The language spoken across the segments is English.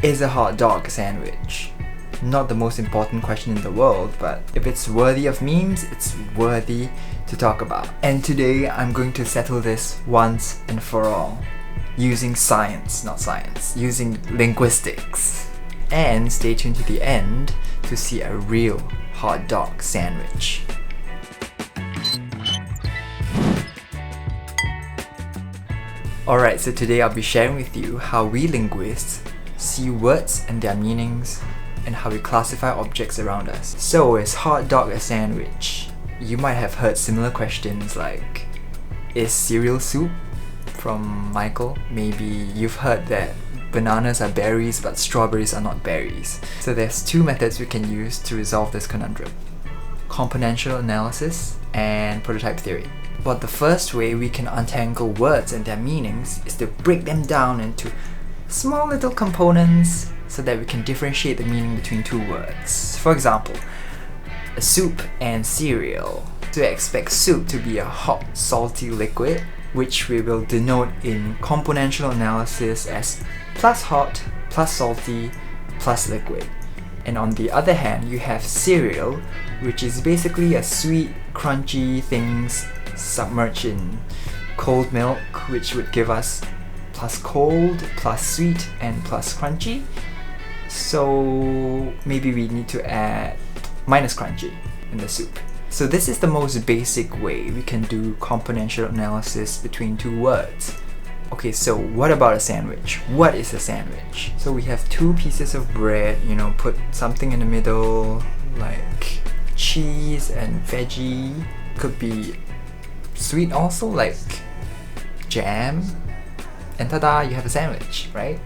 Is a hot dog a sandwich? Not the most important question in the world, but if it's worthy of memes, it's worthy to talk about. And today I'm going to settle this once and for all, using using linguistics. And stay tuned to the end to see a real hot dog sandwich. Alright, so today I'll be sharing with you how we linguists see words and their meanings, and how we classify objects around us. So, is hot dog a sandwich? You might have heard similar questions like, is cereal soup? From Michael. Maybe you've heard that bananas are berries but strawberries are not berries. So there's two methods we can use to resolve this conundrum: componential analysis and prototype theory. But the first way we can untangle words and their meanings is to break them down into small little components so that we can differentiate the meaning between two words. For example, a soup and cereal. So we expect soup to be a hot, salty liquid, which we will denote in componential analysis as plus hot, plus salty, plus liquid. And on the other hand, you have cereal, which is basically a sweet, crunchy things submerged in cold milk, which would give us plus cold, plus sweet, and plus crunchy. So maybe we need to add minus crunchy in the soup. So this is the most basic way we can do componential analysis between two words. Okay, so what about a sandwich? What is a sandwich? So we have two pieces of bread, put something in the middle, like cheese and veggie. Could be sweet also, like jam. And tada, you have a sandwich, right?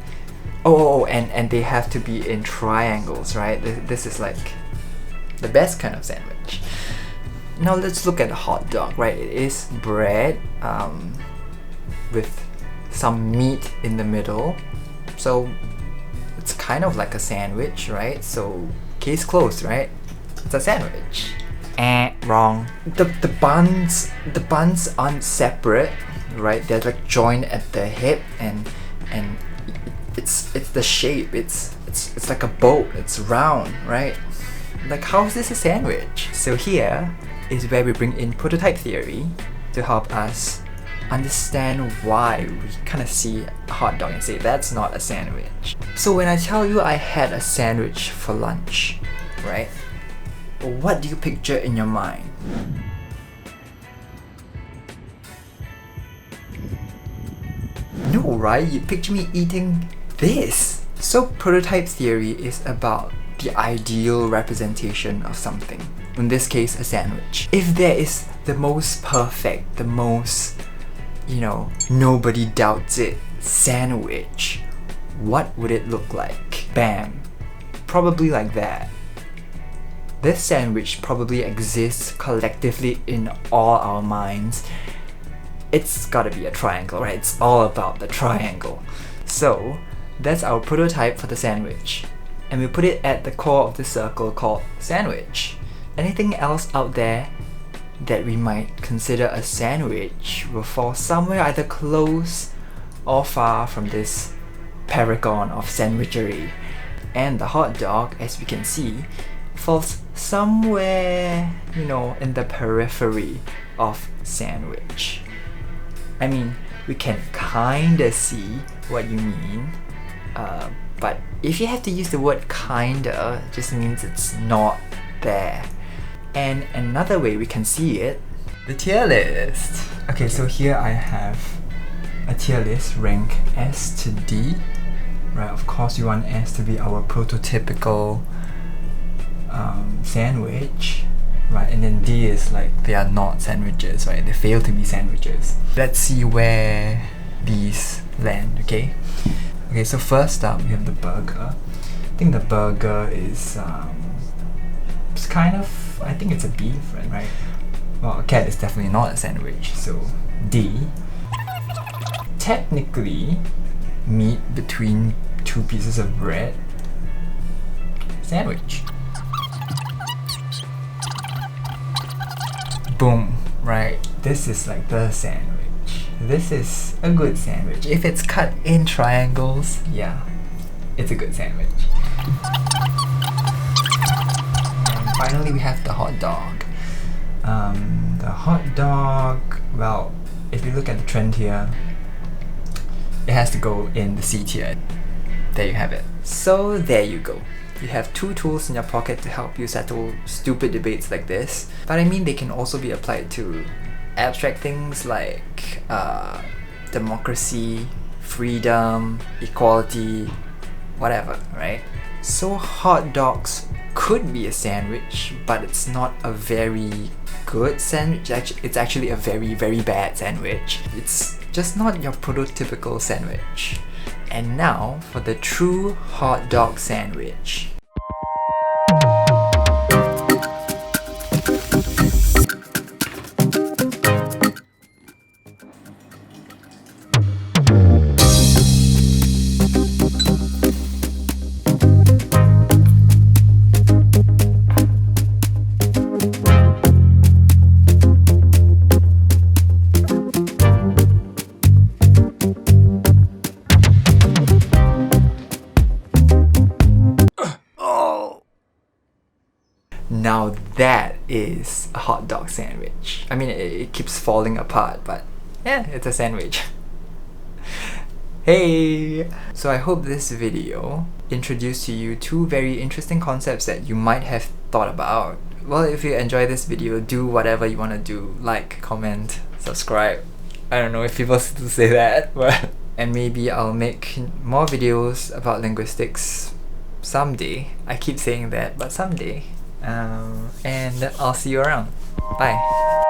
And they have to be in triangles, right? This is like the best kind of sandwich. Now let's look at a hot dog, right? It is bread with some meat in the middle. So it's kind of like a sandwich, right? So case closed, right? It's a sandwich. Wrong. The buns aren't separate, right? They're like joined at the hip, and it's the shape. It's like a boat. It's round, right? Like, how is this a sandwich? So here is where we bring in prototype theory to help us understand why we kind of see a hot dog and say that's not a sandwich. So when I tell you I had a sandwich for lunch, right? What do you picture in your mind? No, right? You picture me eating this. So prototype theory is about the ideal representation of something. In this case, a sandwich. If there is the most perfect, the most, nobody doubts it, sandwich, what would it look like? Bam. Probably like that. This sandwich probably exists collectively in all our minds. It's gotta be a triangle, right? It's all about the triangle. So, that's our prototype for the sandwich. And we put it at the core of the circle called sandwich. Anything else out there that we might consider a sandwich will fall somewhere either close or far from this paragon of sandwichery. And the hot dog, as we can see, falls somewhere, in the periphery of sandwich. I mean, we can kinda see what you mean, but if you have to use the word kinda, it just means it's not there. And another way we can see it, the tier list. Okay, so here I have a tier list rank S to D, right? Of course you want S to be our prototypical sandwich, right? And then D is like they are not sandwiches, right? They fail to be sandwiches. Let's see where these land, okay? Okay, so first up we have the burger. I think the burger is it's kind of, I think it's a beef, right? Well, a cat is definitely not a sandwich, so D. Technically, meat between two pieces of bread, sandwich. Boom, right? This is like the sandwich. This is a good sandwich. If it's cut in triangles, yeah, it's a good sandwich. And finally we have the hot dog. The hot dog, well, if you look at the trend here, it has to go in the C tier. There you have it. So there you go. You have two tools in your pocket to help you settle stupid debates like this. But I mean, they can also be applied to abstract things like democracy, freedom, equality, whatever, right? So hot dogs could be a sandwich, but it's not a very good sandwich. It's actually a very, very bad sandwich. It's just not your prototypical sandwich. And now for the true hot dog sandwich. Now that is a hot dog sandwich. I mean, it keeps falling apart, but yeah, it's a sandwich. Hey! So I hope this video introduced to you two very interesting concepts that you might have thought about. Well, if you enjoy this video, do whatever you want to do. Like, comment, subscribe. I don't know if people still say that, but... And maybe I'll make more videos about linguistics someday. I keep saying that, but someday. And I'll see you around. Bye.